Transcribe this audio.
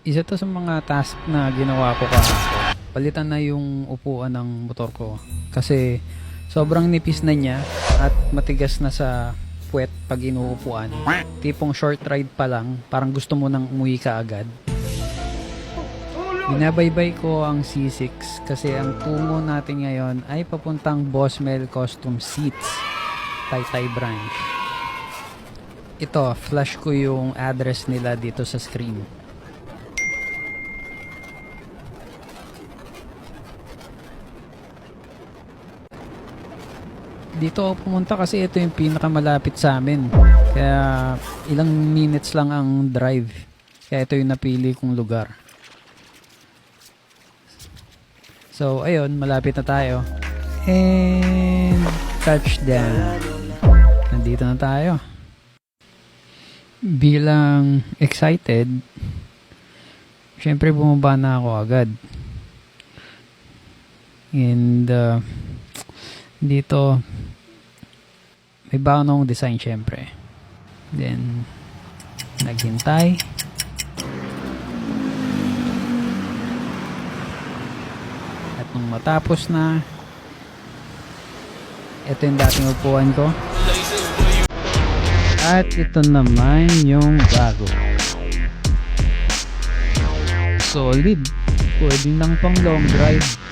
Isa to sa mga task na ginawa ko kahapon. Palitan na yung upuan ng motor ko kasi sobrang nipis na niya at matigas na sa puwet pag inuupuan. Tipong short ride pa lang, parang gusto mo nang umuwi ka agad. Binabaybay ko ang C6 kasi ang tungo natin ngayon ay papuntang Boss Mel Custom Seats, Taytay branch. Ito, flash ko yung address nila dito sa screen. Dito ako pumunta kasi ito yung pinakamalapit sa amin. Kaya ilang minutes lang ang drive. Kaya ito yung napili kong lugar. So ayun, malapit na tayo. And touchdown. Nandito na tayo. Bilang excited, syempre bumaba na ako agad. And dito may bago design syempre. Then naghintay. At nung matapos na, ito yung dating upuan ko. At ito naman yung bago. Solid. Pwede lang pang long drive.